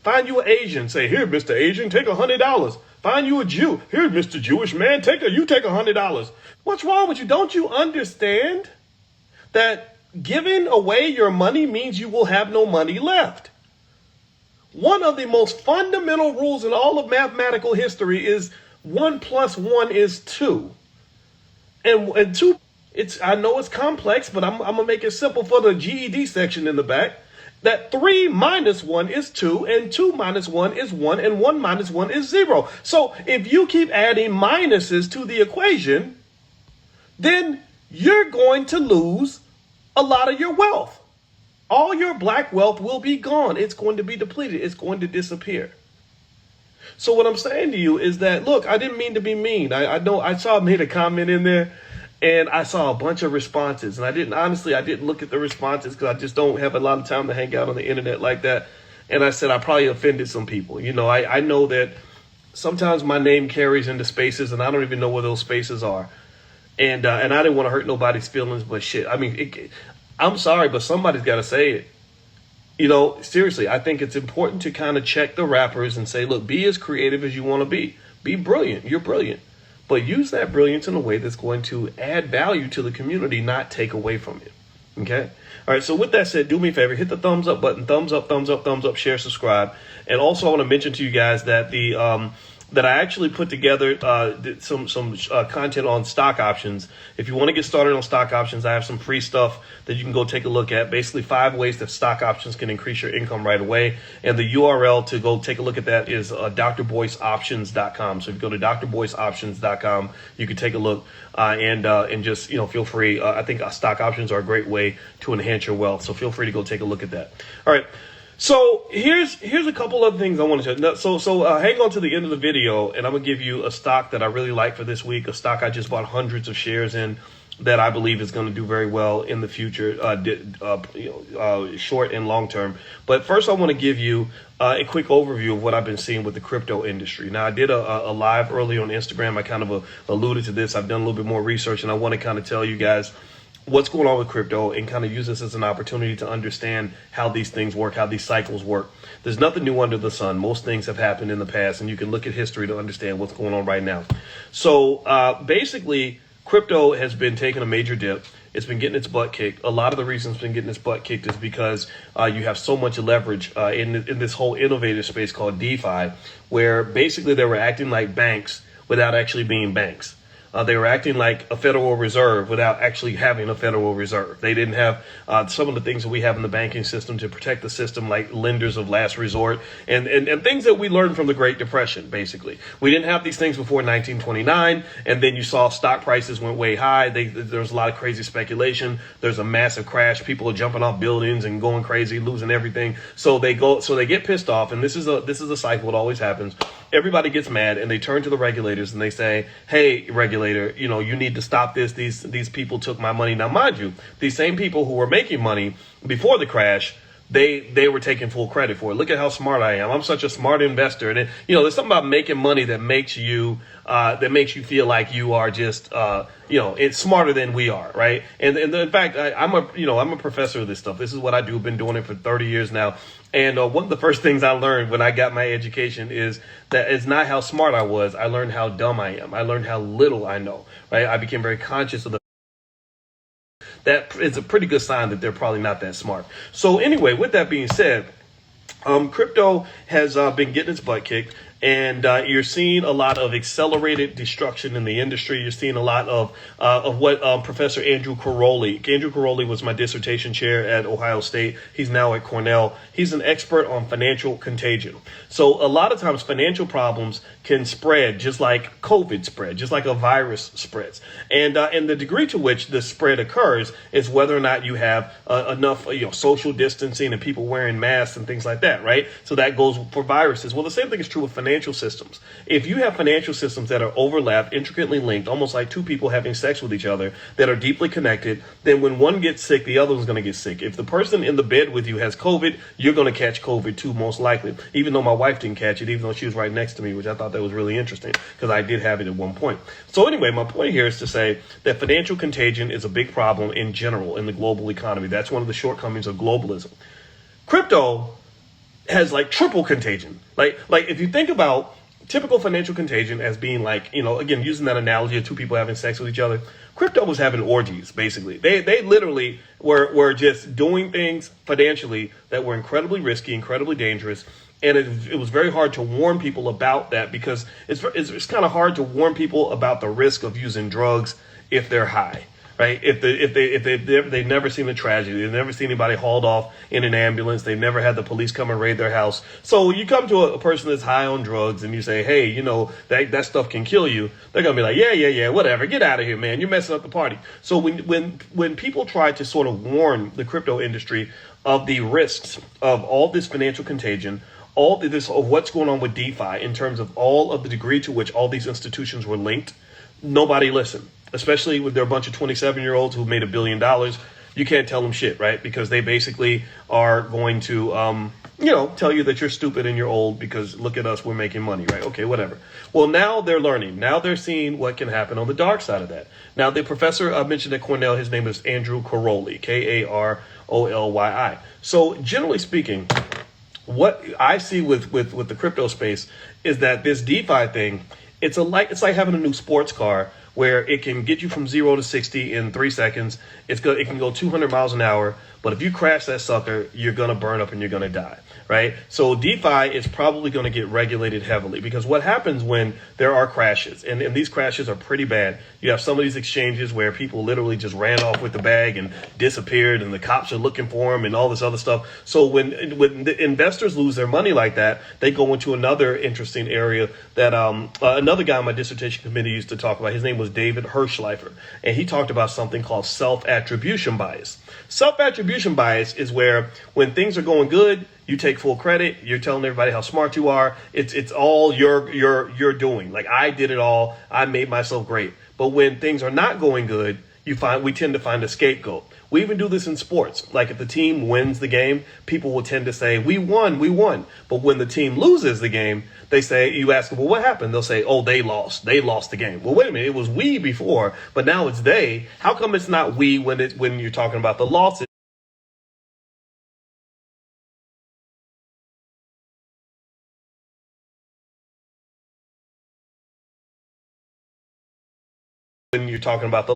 Find you an Asian, say, here, Mr. Asian, take $100. Find you a Jew, here, Mr. Jewish man, you take $100. What's wrong with you? Don't you understand that giving away your money means you will have no money left? One of the most fundamental rules in all of mathematical history is 1 + 1 is 2. And 2, I know it's complex, but I'm going to make it simple for the GED section in the back. That 3 - 1 is 2, and 2 - 1 is 1, and 1 - 1 is 0. So if you keep adding minuses to the equation, then you're going to lose a lot of your wealth. All your black wealth will be gone. It's going to be depleted. It's going to disappear. So what I'm saying to you is that, look, I didn't mean to be mean. I know I saw I made a comment in there, and I saw a bunch of responses. And I didn't look at the responses because I just don't have a lot of time to hang out on the internet like that. And I said I probably offended some people. You know, I know that sometimes my name carries into spaces, and I don't even know where those spaces are. And I didn't want to hurt nobody's feelings, but shit, I mean, I'm sorry, but somebody's got to say it. You know, seriously, I think it's important to kind of check the rappers and say, look, be as creative as you want to be. Be brilliant. You're brilliant. But use that brilliance in a way that's going to add value to the community, not take away from it. Okay? All right, so with that said, do me a favor, hit the thumbs up button, thumbs up, share, subscribe. And also I want to mention to you guys that that I actually put together some content on stock options. If you want to get started on stock options, I have some free stuff that you can go take a look at. Basically 5 ways that stock options can increase your income right away. And the URL to go take a look at that is drboyceoptions.com. So if you go to drboyceoptions.com, you can take a look and just, feel free. I think stock options are a great way to enhance your wealth. So feel free to go take a look at that. All right. So here's a couple of things I want to show. So hang on to the end of the video, and I'm gonna give you a stock that I really like for this week. A stock I just bought hundreds of shares in that I believe is going to do very well in the future, short and long term. But first, I want to give you a quick overview of what I've been seeing with the crypto industry. Now, I did a live early on Instagram. I kind of alluded to this. I've done a little bit more research, and I want to kind of tell you guys what's going on with crypto and kind of use this as an opportunity to understand how these things work, how these cycles work. There's nothing new under the sun. Most things have happened in the past, and you can look at history to understand what's going on right now. So basically, crypto has been taking a major dip. It's been getting its butt kicked. A lot of the reasons it's been getting its butt kicked is because you have so much leverage in this whole innovative space called DeFi, where basically they were acting like banks without actually being banks. They were acting like a Federal Reserve without actually having a Federal Reserve. They didn't have some of the things that we have in the banking system to protect the system, like lenders of last resort and things that we learned from the Great Depression, basically. We didn't have these things before 1929, and then you saw stock prices went way high. There was a lot of crazy speculation. There's a massive crash. People are jumping off buildings and going crazy, losing everything. So they get pissed off, and this is a cycle. It always happens. Everybody gets mad, and they turn to the regulators and they say, hey, regulator, you need to stop this. These people took my money. Now, mind you, these same people who were making money before the crash, they were taking full credit for it. Look at how smart I am. I'm such a smart investor. And there's something about making money that makes you feel like you are just it's smarter than we are, right? And in fact, I'm a professor of this stuff. This is what I do. I've been doing it for 30 years now. And one of the first things I learned when I got my education is that it's not how smart I was. I learned how dumb I am. I learned how little I know, right? I became very conscious of that is a pretty good sign that they're probably not that smart. So anyway, with that being said, crypto has been getting its butt kicked. And you're seeing a lot of accelerated destruction in the industry. You're seeing a lot of what Professor Andrew Caroli was my dissertation chair at Ohio State. He's now at Cornell. He's an expert on financial contagion. So a lot of times financial problems can spread just like COVID spread, just like a virus spreads. And the degree to which the spread occurs is whether or not you have enough social distancing and people wearing masks and things like that, right? So that goes for viruses. Well, the same thing is true with financial systems. If you have financial systems that are overlapped, intricately linked, almost like two people having sex with each other that are deeply connected, then when one gets sick, the other one's going to get sick. If the person in the bed with you has COVID, you're going to catch COVID too, most likely. Even though my wife didn't catch it, even though she was right next to me, which I thought that was really interesting because I did have it at one point. So anyway, my point here is to say that financial contagion is a big problem in general in the global economy. That's one of the shortcomings of globalism. Crypto has like triple contagion. Like if you think about typical financial contagion as being like, again, using that analogy of two people having sex with each other, crypto was having orgies, basically. They literally were just doing things financially that were incredibly risky, incredibly dangerous. And it was very hard to warn people about that, because it's kind of hard to warn people about the risk of using drugs if they're high, right? If they've never seen a tragedy, they've never seen anybody hauled off in an ambulance, they've never had the police come and raid their house. So you come to a person that's high on drugs and you say, hey, that stuff can kill you. They're gonna be like, yeah, whatever, get out of here, man, you're messing up the party. So when people try to sort of warn the crypto industry of the risks of all this financial contagion, all this of what's going on with DeFi in terms of all of the degree to which all these institutions were linked, nobody listened. Especially with their bunch of 27-year-olds who made $1 billion, you can't tell them shit, right? Because they basically are going to, tell you that you're stupid and you're old because look at us, we're making money, right? Okay, whatever. Well, now they're learning. Now they're seeing what can happen on the dark side of that. Now, the professor I mentioned at Cornell, his name is Andrew Carolyi, Karolyi. So generally speaking, what I see with the crypto space is that this DeFi thing, it's like having a new sports car where it can get you from 0 to 60 in 3 seconds. It can go 200 miles an hour, but if you crash that sucker, you're gonna burn up and you're gonna die, right? So DeFi is probably gonna get regulated heavily, because what happens when there are crashes, and these crashes are pretty bad. You have some of these exchanges where people literally just ran off with the bag and disappeared, and the cops are looking for them and all this other stuff. So when the investors lose their money like that, they go into another interesting area that another guy on my dissertation committee used to talk about. His name was David Hirschleifer, and he talked about something called self-attribution bias. Self-attribution bias is where when things are going good, you take full credit. You're telling everybody how smart you are. It's all you're doing. Like, I did it all. I made myself great. But when things are not going good, we tend to find a scapegoat. We even do this in sports. Like, if the team wins the game, people will tend to say, we won. But when the team loses the game, you ask them, well, what happened? They'll say, oh, they lost the game. Well, wait a minute, it was we before, but now it's they. How come it's not we when you're talking about the losses? When you're talking about the